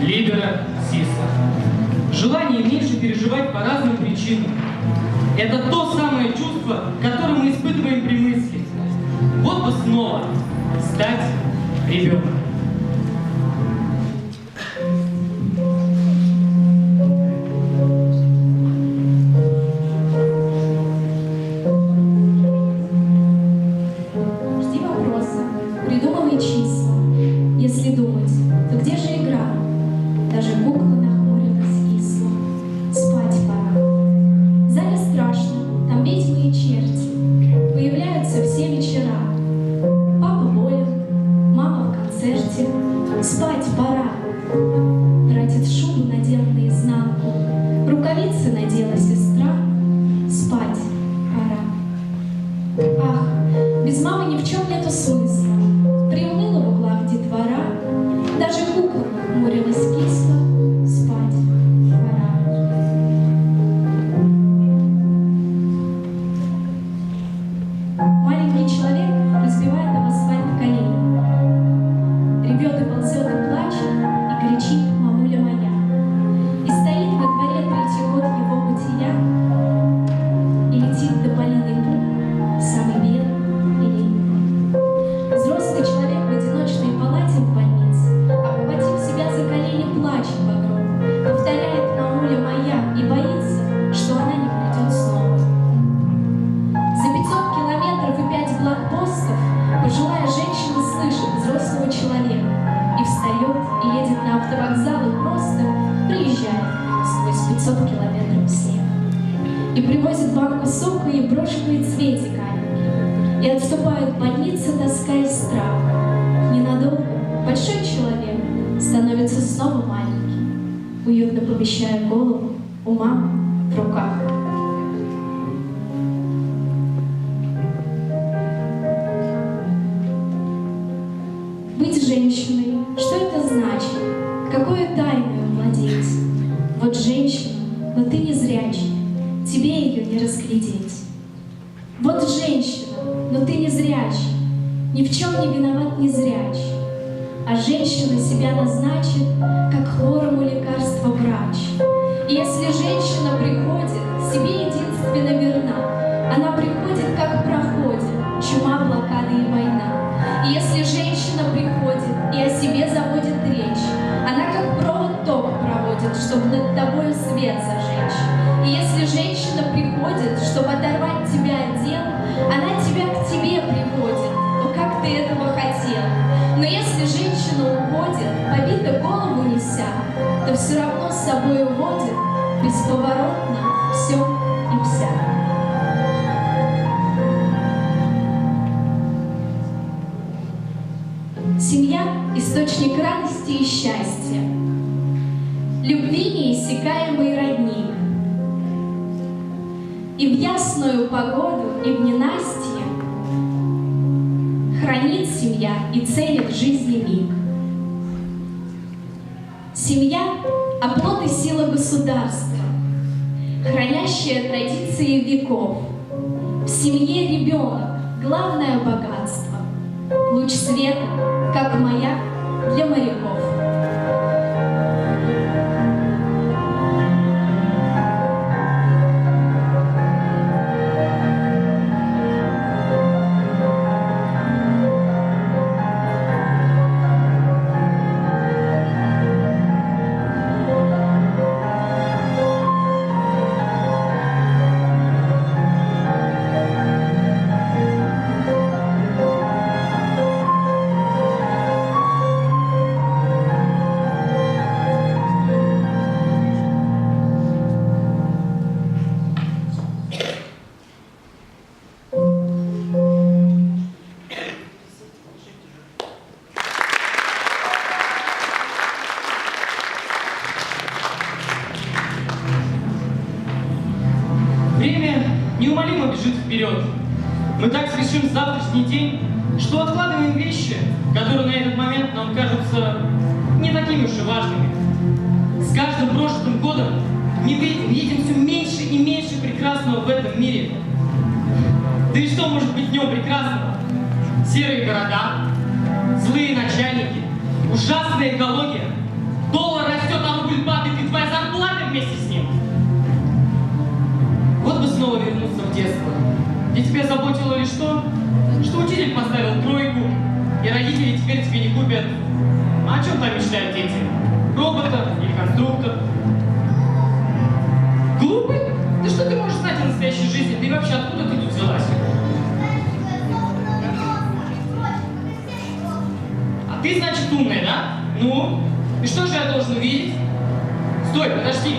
лидера СИСа. Желание меньше переживать по разным причинам. Это то самое чувство, которое мы испытываем при мысли. Вот бы снова стать ребенком. Жди вопроса, придумывай числа. Если думать, то где же игра? Даже кукла нахмурилась кисло. Спать пора. В зале страшно, там ведьмы и черти. Появляются все вечера. Папа болен, мама в концерте. Спать пора. Тратит шубу, надел наизнанку. Рукавицы надела сестра. Спать пора. Ах, без мамы ни в чем нету смысла. Приуныла в углах детвора. Даже кукла хмурилась кисло. Спать пора. Маленький человек разбивает об асфальт колени. Ревет и ползет и плачет, и кричит «Мамуля моя!» И стоит во дворе третий год его бытия, и летит до Полины путь, самый белый и ленивый. Взрослый человек в одиночной палате в больнице, обхватив себя за колени, плачет вокруг, повторяет «Мамуля моя» и боится, что она не придет снова. За 500 километров и 5 блокпостов пожилая женщина слышит взрослого человека и встает, и едет на автовокзал, и просто приезжает сквозь 500 километров снега. И привозит банку сока и брошку и цветик аленький. И отступает в больнице тоска и страх. Ненадолго большой человек становится снова маленький, уютно помещая голову у мамы в руках. Быть женщиной, что это значит? Какое тайное владеть? Вот женщина, но ты не зрячий, тебе ее не разглядеть. Вот женщина, но ты не зрячий, ни в чем не виноват не зрячий. А женщина себя назначит, как хворому лекарство врач. И если женщина приходит, себе единственно верна, она приходит, как проходит чума, блокады и война. И если женщина приходит и о себе заводит речь, она как провод ток проводит, чтобы над тобой свет зажечь. И если женщина приходит, чтобы оторвать тебя от дел, она тебя к тебе приводит, но как ты этого хотел. Но если женщина уходит, побита голову неся, то все равно с собой уводит бесповоротно все и вся. Семья — источник радости и счастья, любви неиссякаемый родник. И в ясную погоду, и в ненастье хранит семья и целит жизни миг. Семья — оплот и сила государства, хранящая традиции веков. В семье ребенок — главное богатство, луч света, как маяк для моряков. Время неумолимо бежит вперед. Мы так спешим в завтрашний день, что откладываем вещи, которые на этот момент нам кажутся не такими уж и важными. С каждым прожитым годом мы видим все меньше и меньше прекрасного в этом мире. Да и что может быть днем прекрасного? Серые города, злые начальники, ужасная экология, Доллар растет, а рубль падает, и твоя зарплата вместе с ним. Вот бы снова вернуться в детство, где тебя заботило лишь то, что учитель поставил тройку, и родители теперь тебе не купят. А о чем там мечтают дети? Робота или конструктор? Глупый? Да что ты можешь знать о настоящей жизни? Да и вообще откуда ты тут взялась? А ты, значит, умная, да? Ну? И что же я должен увидеть? Стой, подожди.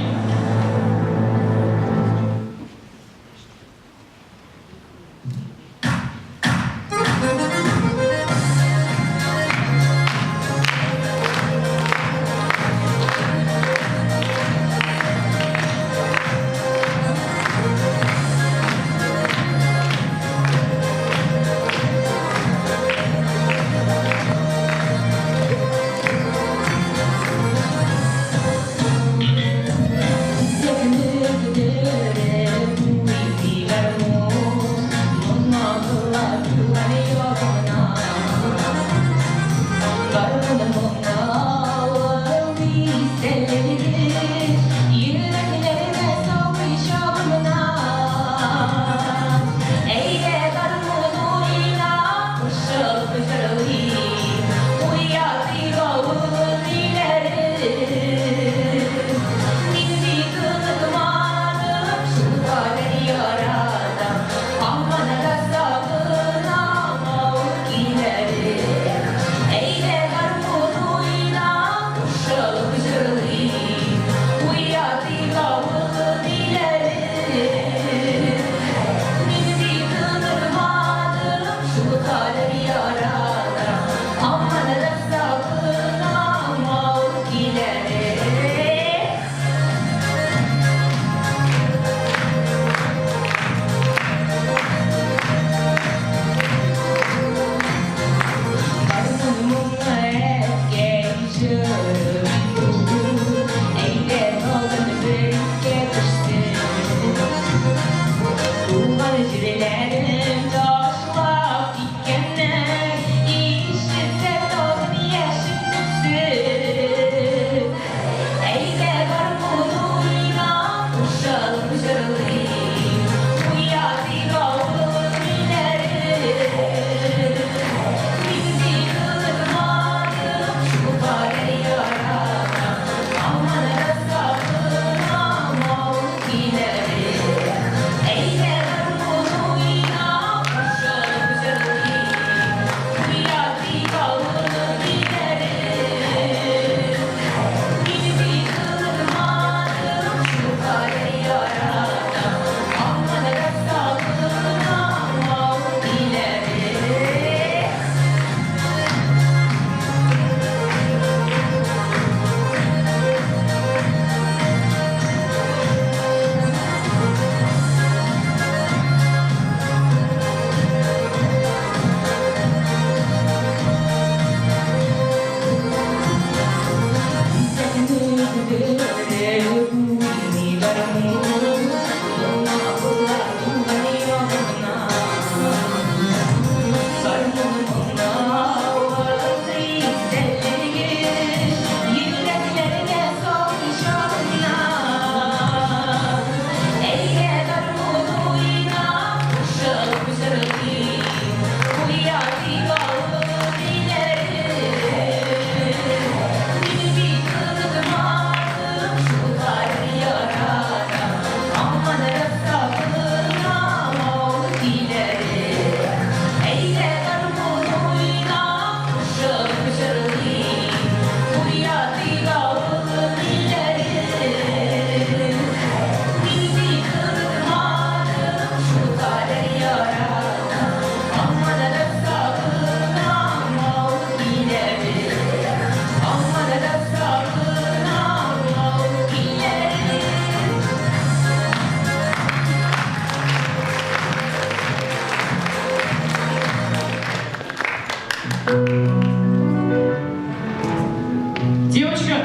Девочка!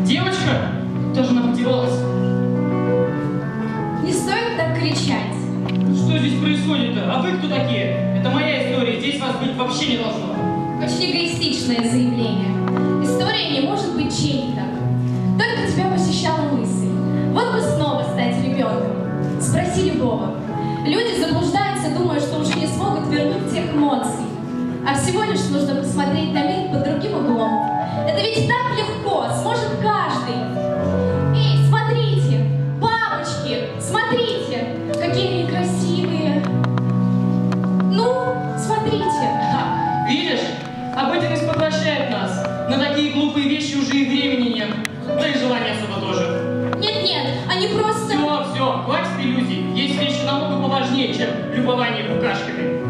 Девочка! Куда же она подевалась? Не стоит так кричать. Что здесь происходит-то? А вы кто такие? Это моя история, здесь вас быть вообще не должно. Очень эгоистичное заявление. История не может быть чьей-то. Только тебя посещала мысль. Вот бы снова стать ребенком. Спроси любого. Люди заблуждаются, думая, что уже не смогут вернуть тех эмоций. А всего лишь нужно посмотреть на мир под другим углом. Это ведь так легко, сможет каждый. Эй, смотрите, бабочки, смотрите, какие они красивые. Ну, смотрите. Видишь, обыденность поглощает нас. На такие глупые вещи уже и времени нет. Да и желания особо тоже. Нет-нет, они просто... Все, хватит иллюзий. Есть вещи намного поважнее, чем любование букашками.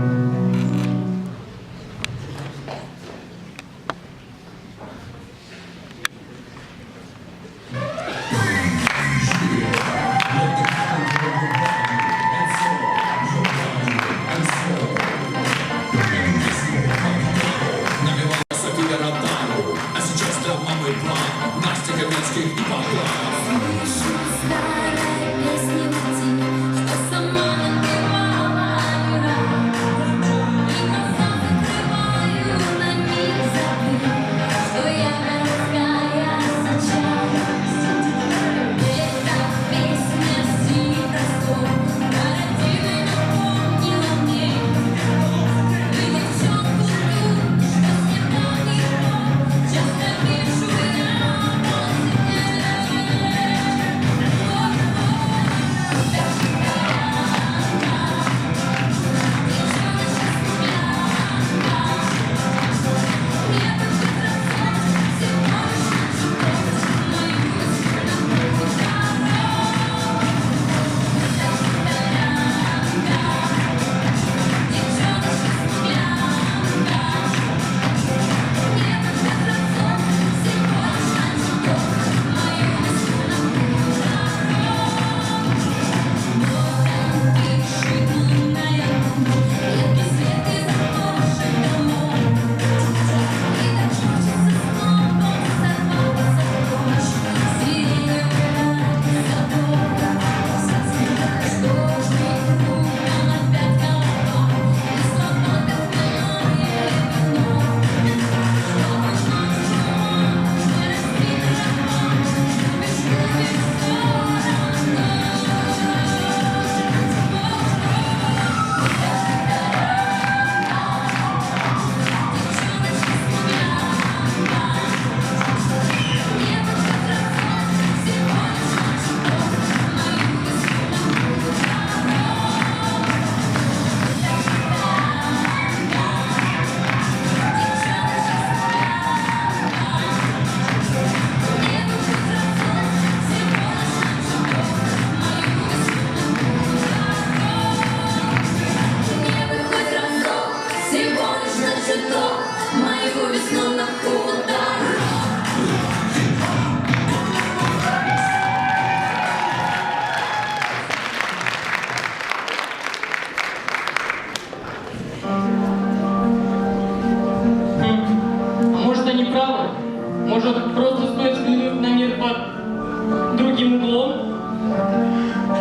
Может, просто стоит взглянуть на мир под другим углом?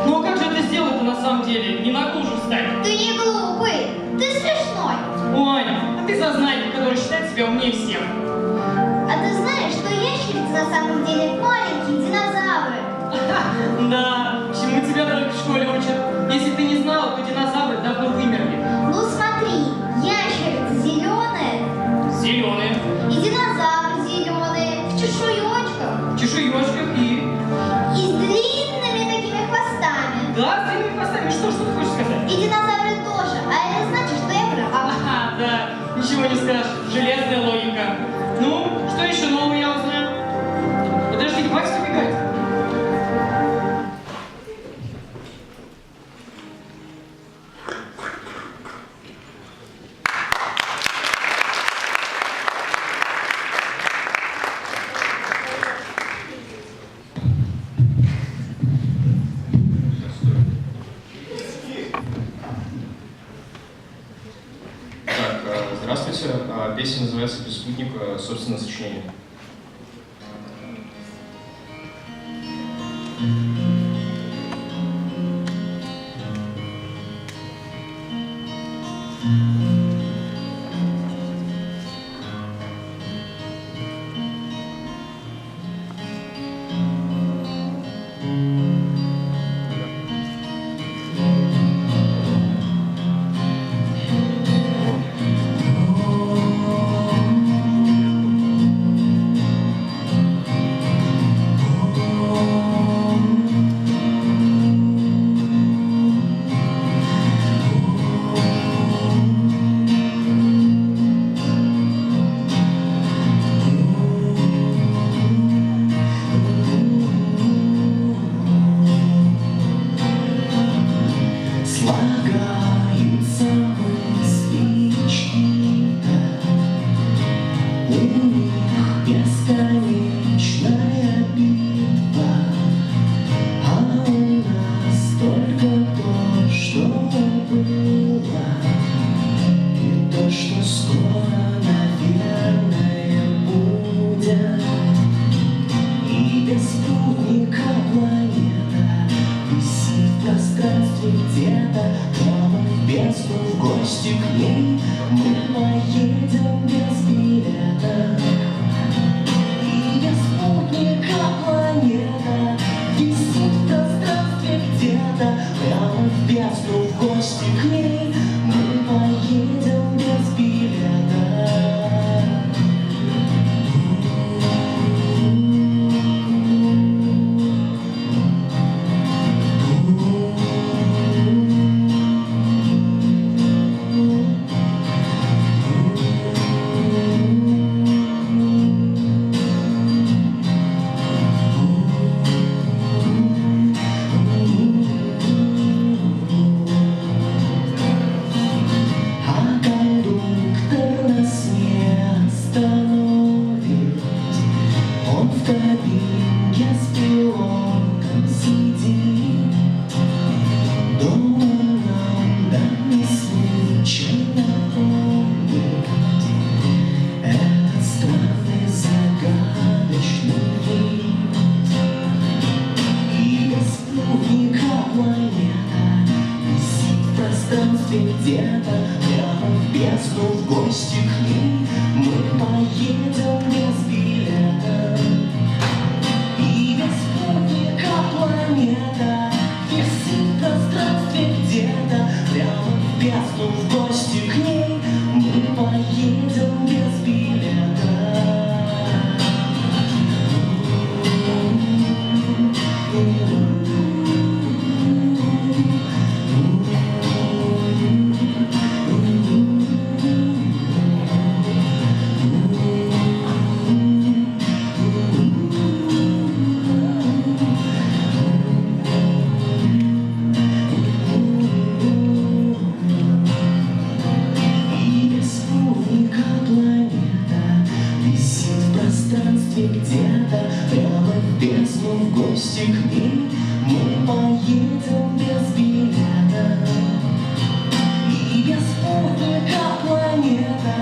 Ну а как же это сделать-то на самом деле? Не могу же встать. Ты не глупый, ты смешной. Ой, а ты зазнайка, который считает себя умнее всех. А ты знаешь, что ящерицы на самом деле маленькие динозавры? Да, чему тебя только в школе учат. Если ты не знала, то динозавры давно вымерли. Ну смотри, ящерицы зеленые, Зеленые, и динозавры зеленые, в чешуечках, в чешуечках и... и с длинными такими хвостами. Да, с длинными хвостами. Что ты хочешь сказать? И динозавры тоже, а это значит, что я права. Ага, да, ничего не скажешь. Железная логика. Ну, что еще нового я узнаю? Подожди, хватит убегать. Здравствуйте. Песня называется «Без спутника», собственно, сочинение. них бесконечная битва, а у нас только то, что было, и то, что скоро, наверное, будет. И без спутника планета висит в пространстве где-то, прямо в бездну, в гости к ней мы поедем без билета. И без спутника планета висит в пространстве где-то, прямо в бездну, в гости к ней мы поедем без билета. А кондуктор нас не остановит, он в кабинке с пилотом сидит. Дома нам данный случай напомнит этот странный загадочный вид. И без спутника планета висит в пространстве где-то, прямо в бездну, в гости к ней мы поедем без билета. И без спутника планета висит в пространстве где-то, прямо в бездну, в гости к ней мы поедем без билета. И без спутника планета висит в пространстве где-то, прямо в бездну, в гости к ней мы поедем без билета. И без спутника планета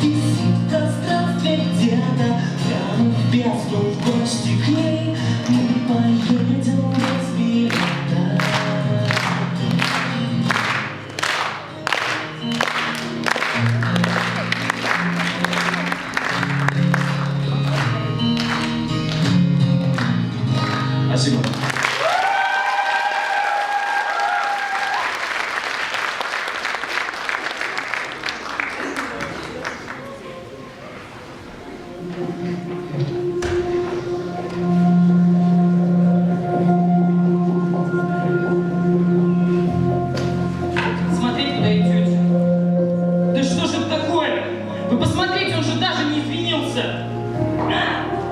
висит в пространстве где-то, прямо в бездну, в гости к ней мы поедем без билета. Спасибо. Смотреть, куда идете. Да что же это такое? Вы посмотрите, он же даже не извинился.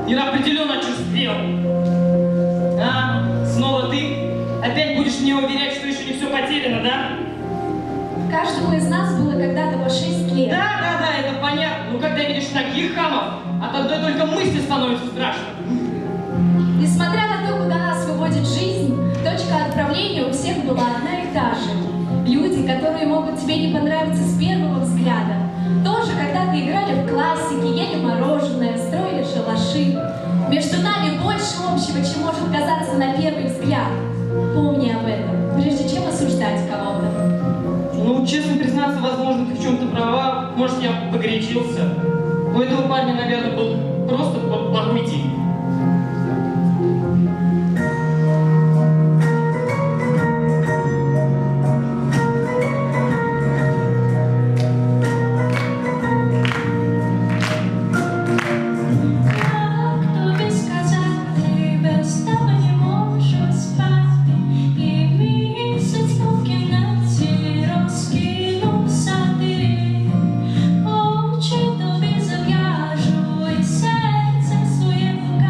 Неопределенно очерствел. А, снова ты? Опять будешь мне уверять, что еще не все потеряно, да? Каждому из нас было когда-то по 6 лет. Да, это понятно. Но когда видишь таких хамов, от одной только мысли становится страшно. Несмотря на то, куда нас выводит жизнь, точка отправления у всех была одна и та же. Люди, которые могут тебе не понравиться с первого взгляда, тоже когда-то играли в классики, ели мороженое, строили шалаши. Между нами больше общего, чем может казаться на первый взгляд. Помни об этом, прежде чем осуждать кого-то. Ну, честно признаться, возможно, ты в чем-то права. Может, я погорячился. У этого парня, наверное, был просто плохой день. Очі тобі зав'яжу і серце своє покажу.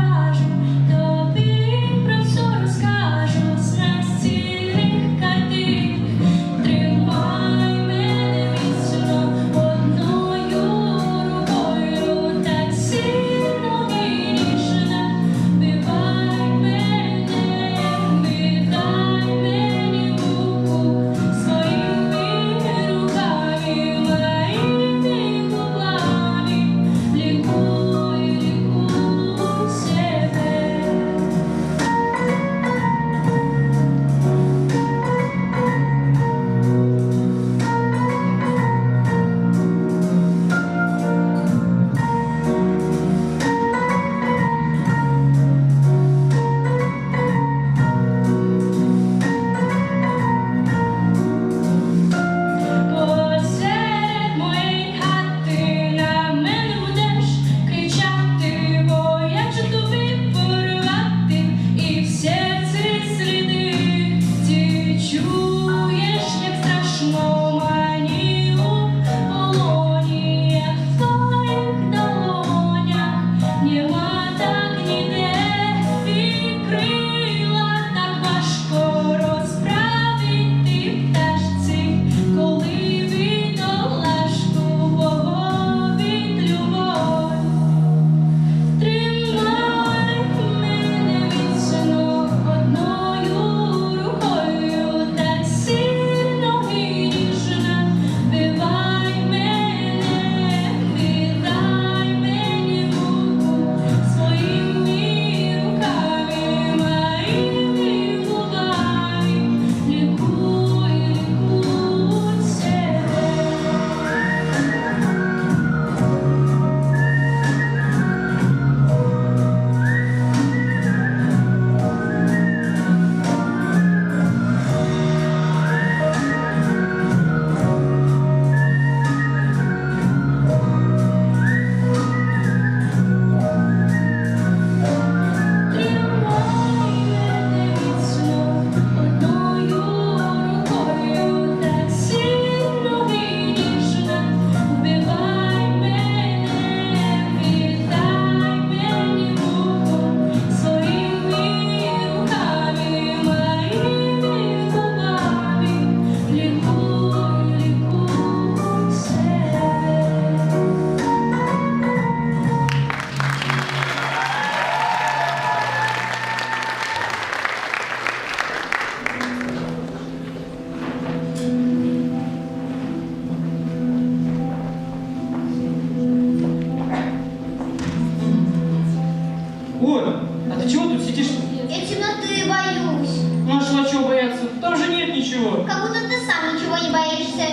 Нашла чего бояться? Там же нет ничего. Как будто ты сам ничего не боишься.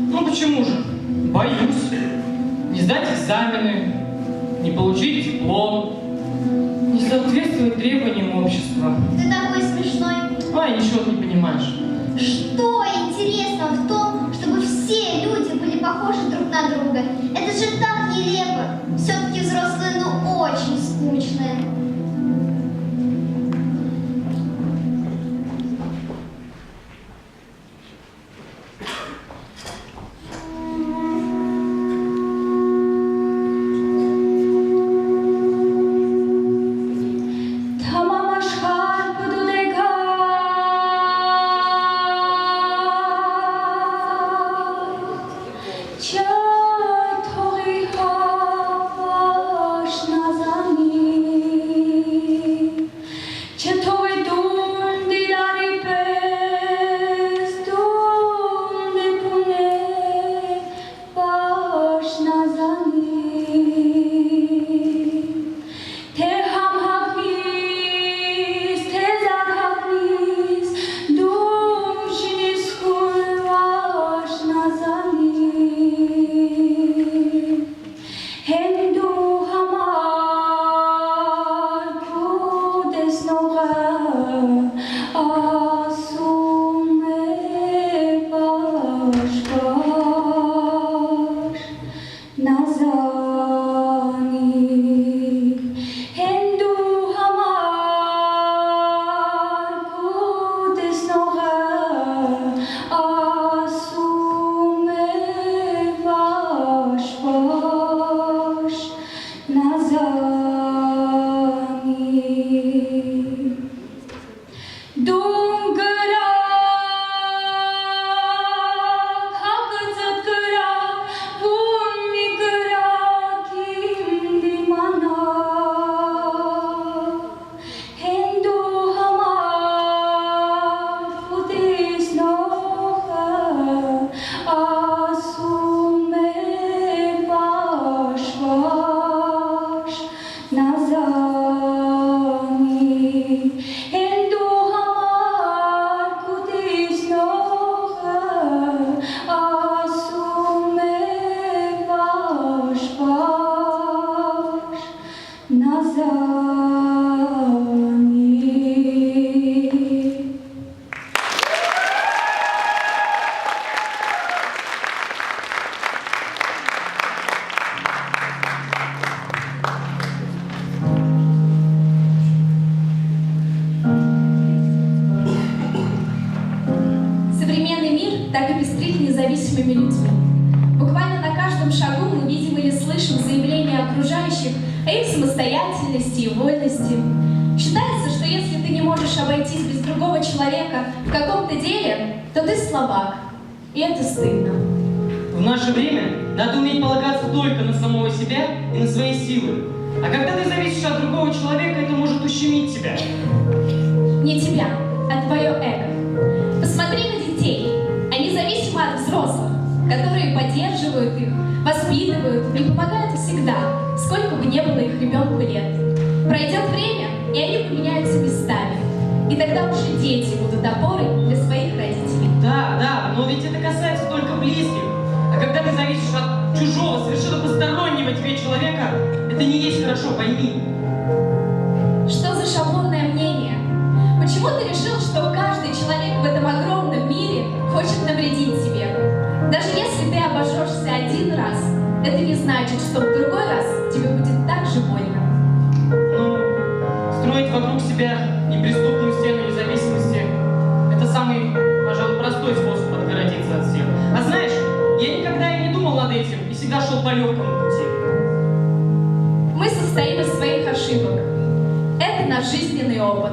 Ну почему же? Боюсь. Не сдать экзамены, не получить диплом, не соответствовать требованиям общества. Ты такой смешной. Ай, ничего ты не понимаешь. Что интересного в том, чтобы все люди были похожи друг на друга? Это же так нелепо. Все-таки взрослые, ну, очень скучные. Современный мир так и пестрит независимыми людьми. Буквально на каждом шагу мы видим или слышим заявления окружающих о их самостоятельности и вольности. Считается, что если ты не можешь обойтись без другого человека в каком-то деле, то ты слабак. И это стыдно. В наше время надо уметь полагаться только на самого себя и на свои силы. А когда ты зависишь от другого человека, это может ущемить тебя. Не тебя, а твое эго. Посмотри на детей. Они зависимы от взрослых, которые поддерживают их, воспитывают и помогают всегда, сколько бы ни было их ребенку лет. Пройдет время, и они поменяются местами. И тогда уже дети будут опорой для своих родителей. Да, но ведь это касается только близких. А когда ты зависишь от чужого, совершенно постороннего тебе человека, это не есть хорошо, пойми. Что за шаблонное мнение? Почему ты решил, что каждый человек в этом огромном мире хочет навредить тебе? Даже если ты обожжешься один раз, это не значит, что в другой раз тебе будет так же больно. Ну, строить вокруг себя неприступную стену независимости – это самый, пожалуй, простой способ отгородиться от всех. А знаешь, я никогда и не думал над этим и всегда шел по легкому пути. Мы состоим из своих ошибок. Это наш жизненный опыт.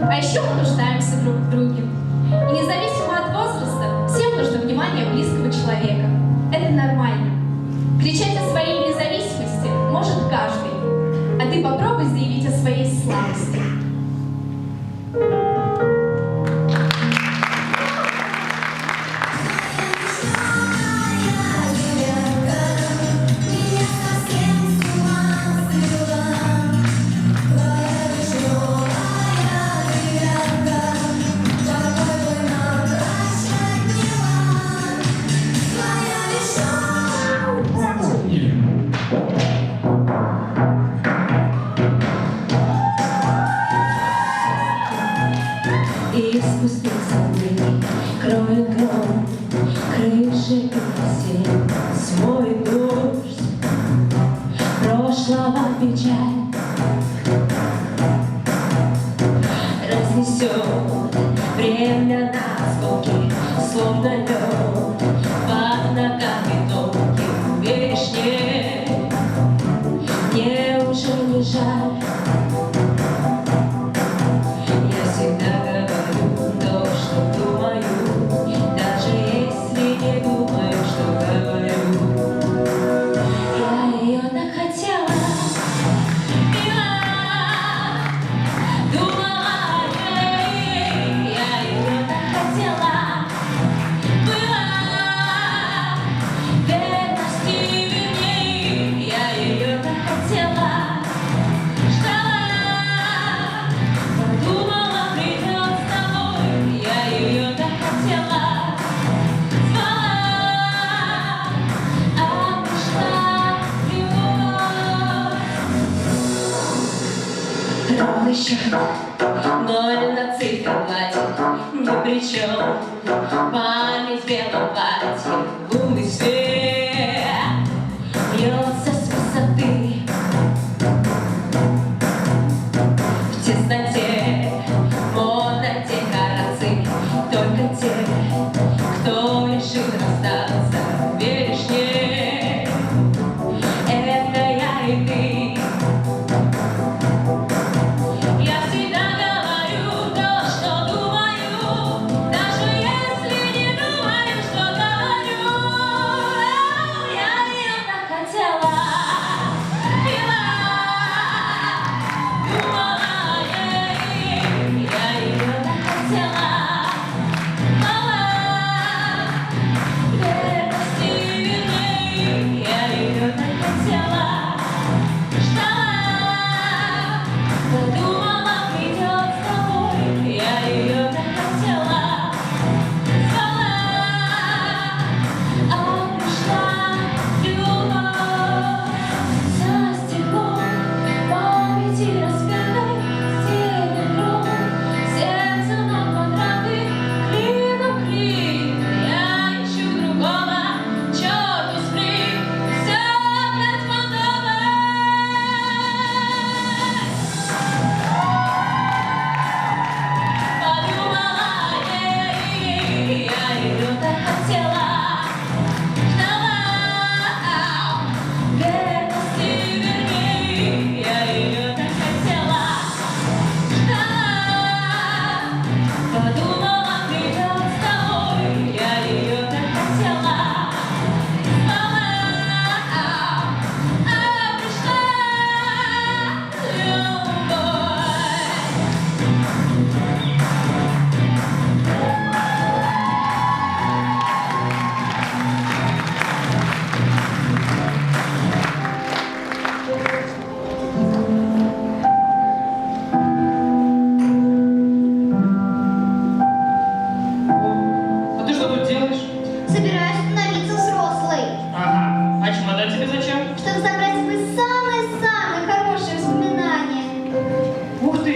А еще мы нуждаемся друг в друге. И независимо от возраста, всем нужно внимание близкого человека. Это нормально. Кричать о своей независимости может каждый. А ты попробуй заявить о своей слабости. прошлого печаль разнесет время на осколки, словно лед под ногами тонких. Веришь, нет, мне уже не жаль. Я всегда говорю то, что думаю, даже если не думаю, что говорю. Я ее так хотела, пила, думала о ней. Я ее так хотела, была, верности верней. Я ее так хотела, ждала, подумала, придет с тобой. Я ее так хотела, звала, а пришла любовь. Ровный счет, 0 на циферблате, ни при чем. Память в белом платье, лунный свет льется с высоты. В тесноте модно декорации, только те, кто решил расстаться. Веришь, нет, это я и ты. Я всегда говорю то, что думаю, даже если не думаю, что говорю. Я ее так хотела, пила, думала о ней. Я ее так хотела, была, верности верней. Я ее так хотела, ждала, подумала, придет с тобой. Я ее так хотела, звала, а пришла любовь. За стеклом памяти распятой, стены гром, сердце на квадраты, клином клин. Я ищу другого, черту сплин, все опять по новой. Подумала о ней, я ее так хотела, ждала, верности верней. Я ее так хотела, ждала, подумала, придет с тобой. Я ее так хотела, звала, а пришла любовь. А ты что тут делаешь? Собираюсь становиться взрослой, Ага. А чемодан тебе зачем? чтобы забрать свои самые-самые хорошие воспоминания. Ух ты!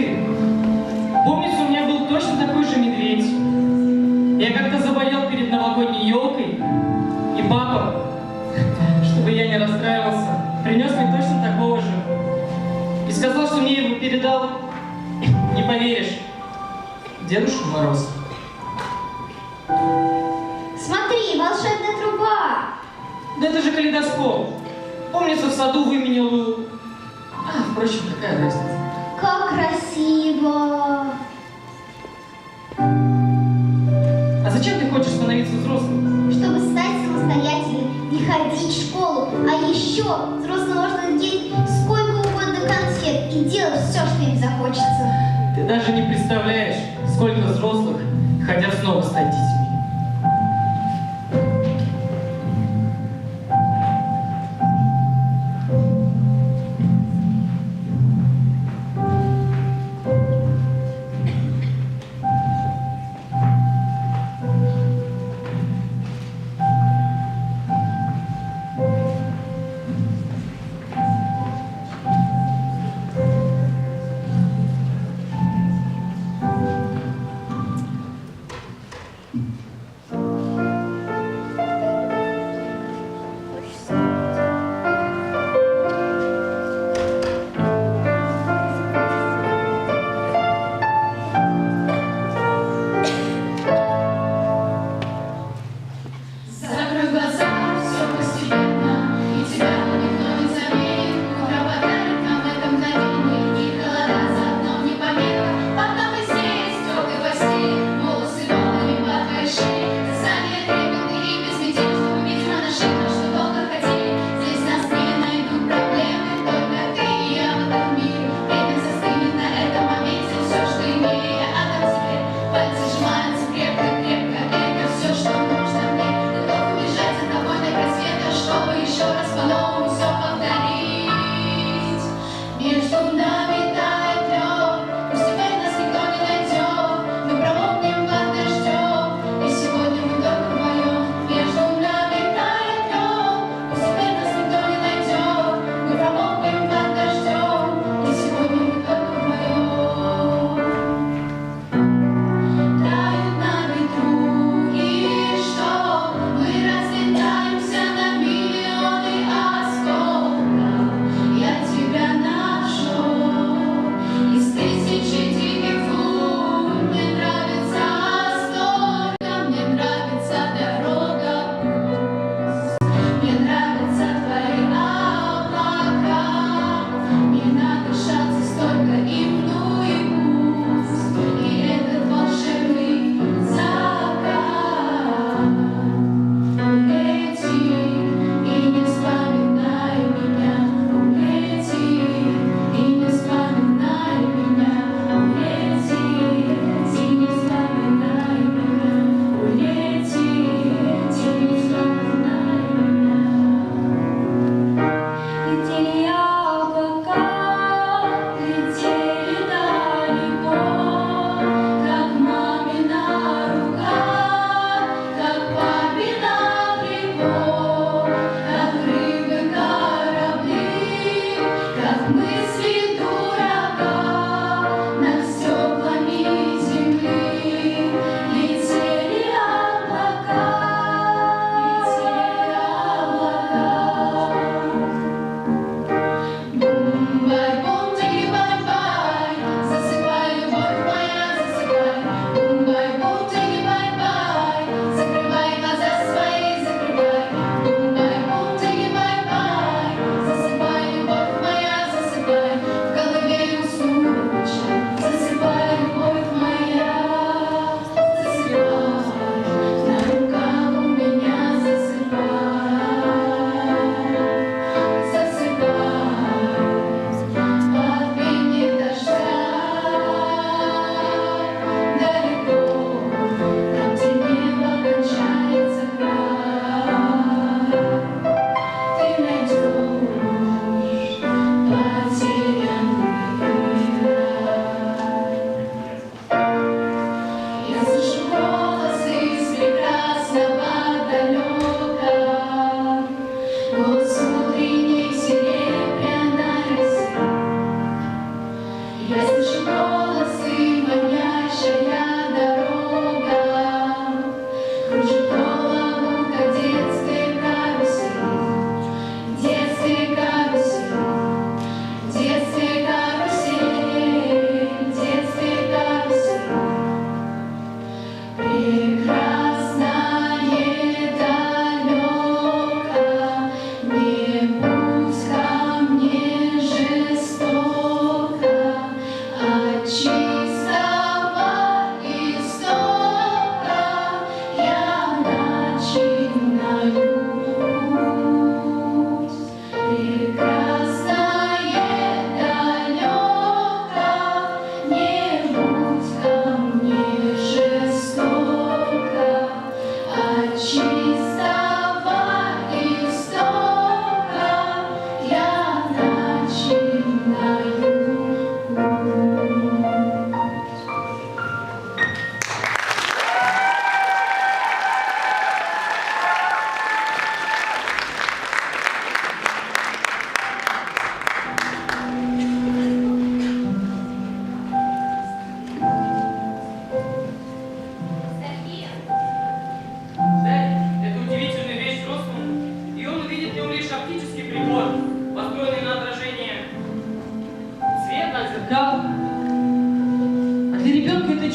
Помнится, у меня был точно такой же медведь. Я как-то заболел перед новогодней елкой, и папа, чтобы я не расстраивался, принес мне точно такого же. И сказал, что мне его передал, не поверишь, Дедушка Мороз. Смотри, волшебная труба. Да это же калейдоскоп. Помнится, в саду выменял... А, впрочем, какая разница? Как красиво. А зачем ты хочешь становиться взрослым? Чтобы стать самостоятельной, не ходить в школу. А еще взрослым можно есть сколько угодно конфет и делать все, что им захочется. Ты даже не представляешь, сколько взрослых хотят снова стать детьми.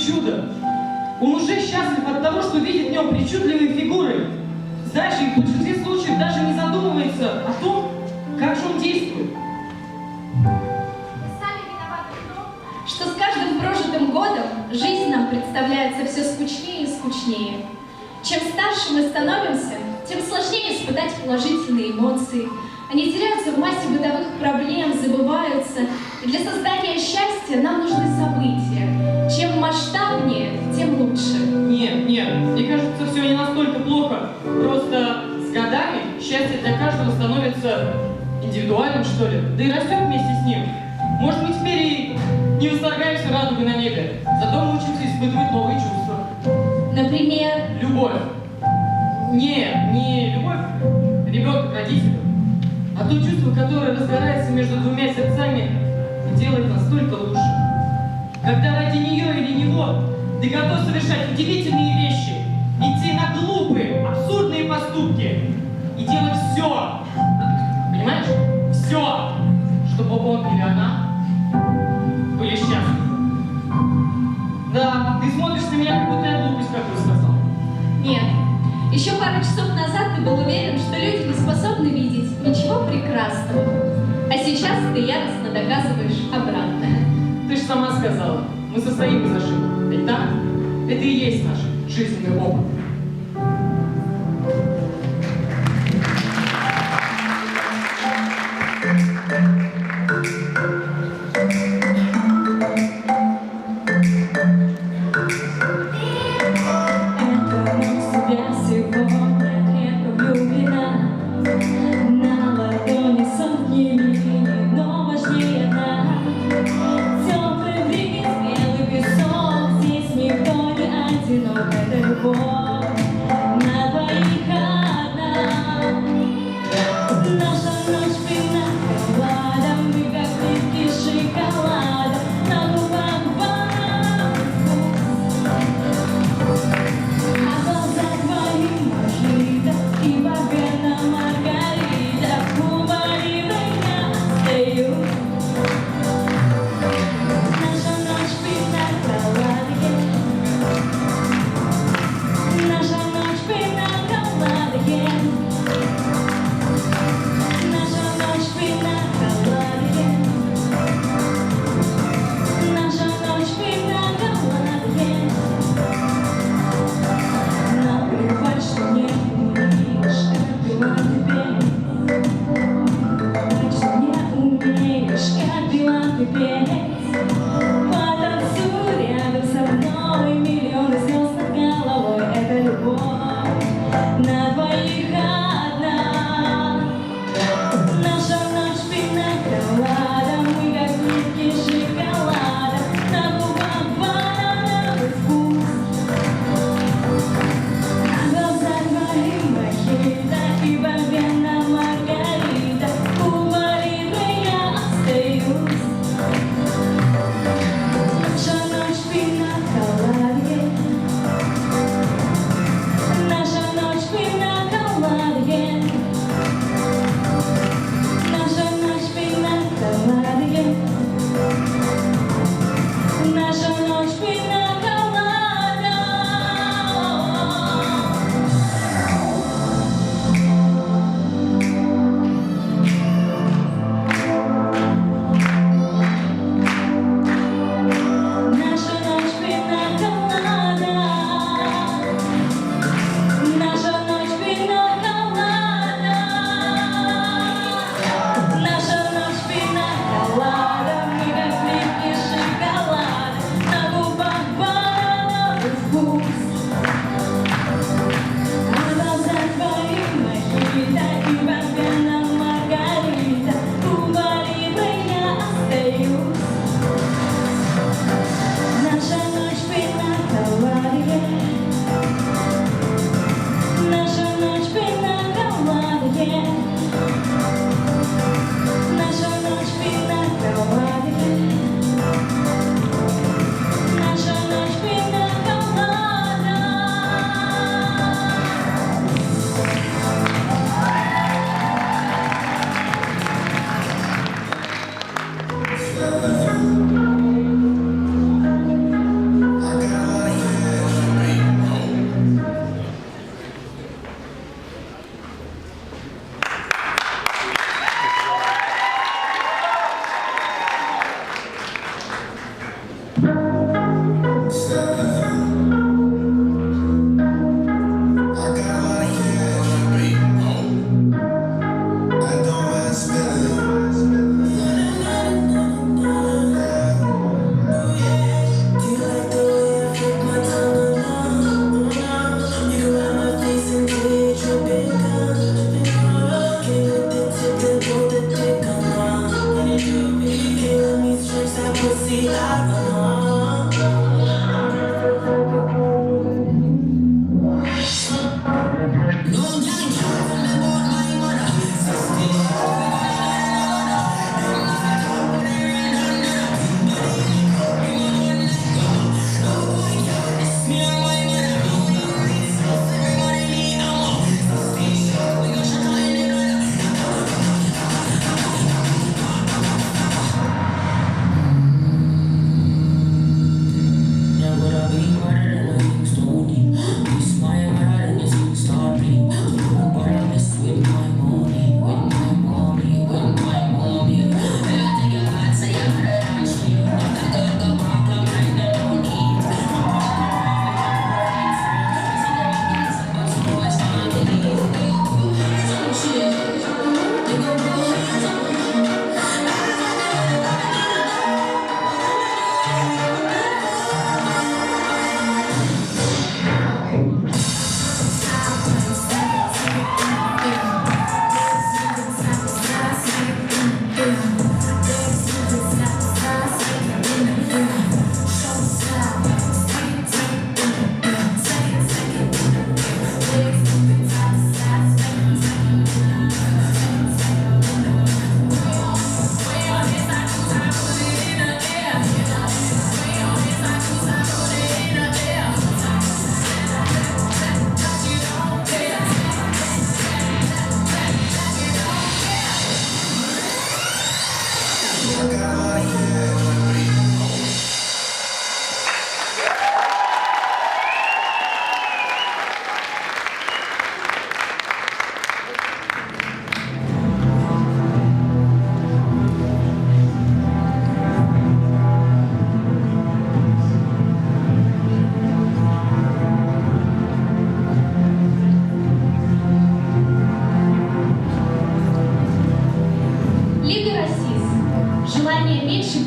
чудо. Он уже счастлив от того, что видит в нем причудливые фигуры. Знаешь, и в большинстве случаев даже не задумывается о том, как же он действует. Что с каждым прожитым годом жизнь нам представляется все скучнее и скучнее. Чем старше мы становимся, тем сложнее испытать положительные эмоции. Они теряются в массе бытовых проблем, забываются. И для создания счастья нам нужны события. Чем масштабнее, тем лучше. Нет, мне кажется, все не настолько плохо. Просто с годами счастье для каждого становится индивидуальным, что ли. Да и растет вместе с ним. Может, мы теперь и не восторгаемся радугой на небе, зато мы учимся испытывать новые чувства. Например, Любовь. Не любовь ребенка к родителям, а то чувство, которое разгорается между двумя сердцами и делает нас только лучше. Когда ради нее или него ты готов совершать удивительные вещи, идти на глупые, абсурдные поступки и делать все, понимаешь, все, чтобы он или она были счастливы. Да, ты смотришь на меня, как будто я глупость какую сказал. нет. Еще пару часов назад ты был уверен, что люди не способны видеть ничего прекрасного. А сейчас ты яростно доказываешь обратное. Ты же сама сказала, мы состоим из ошибок. Ведь так? Это и есть наш жизненный опыт.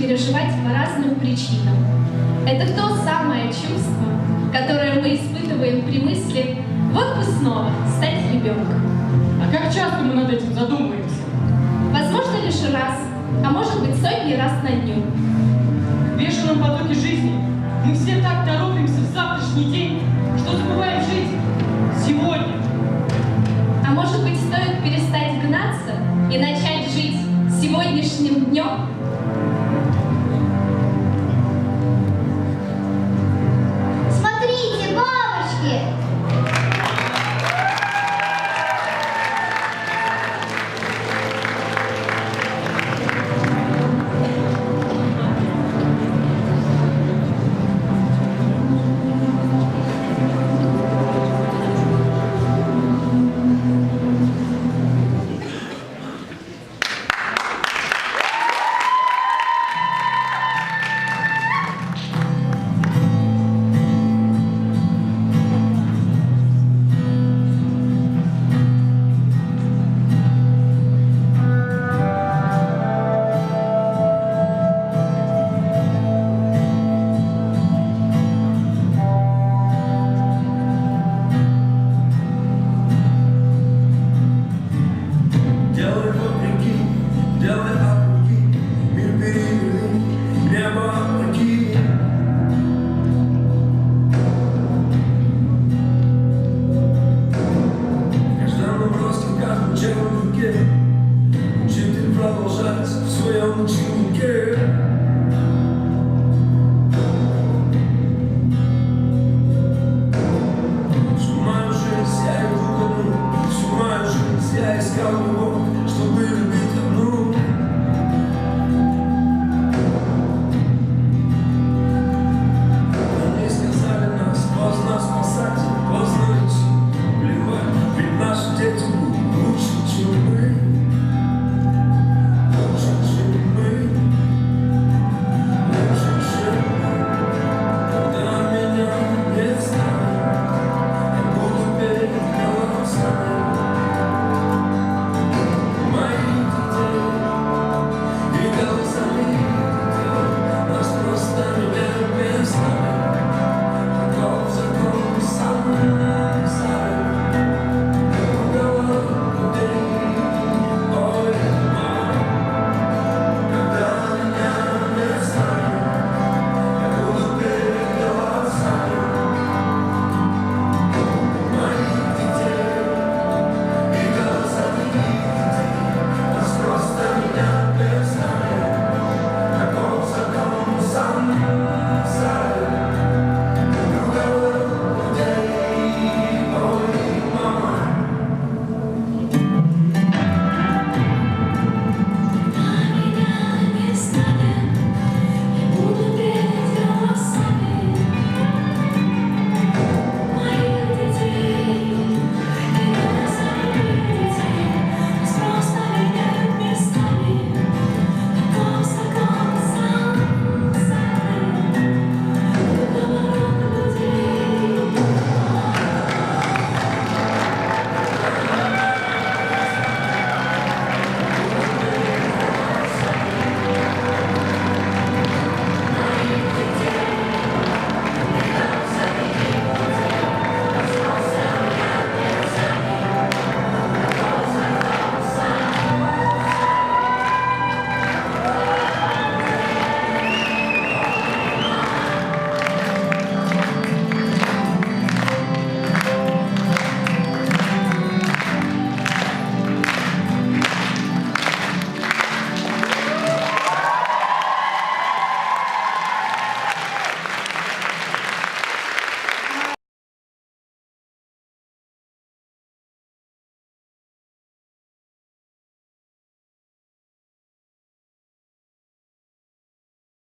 переживать по разным причинам. Это то самое чувство, которое мы испытываем при мысли «вот бы снова стать ребенком». А как часто мы над этим задумываемся? Возможно, лишь раз, а может быть сотни раз на дню. В бешеном потоке жизни мы все так торопимся в завтрашний день, что забываем жить сегодня. А может быть, стоит перестать гнаться и начать жить сегодняшним днем? Смотрите, бабочки! Делай вопреки, делай округи, мир переверни, небо опрокинь. В каждом наброске, в каждом черном руке учитель продолжает в своем ученике.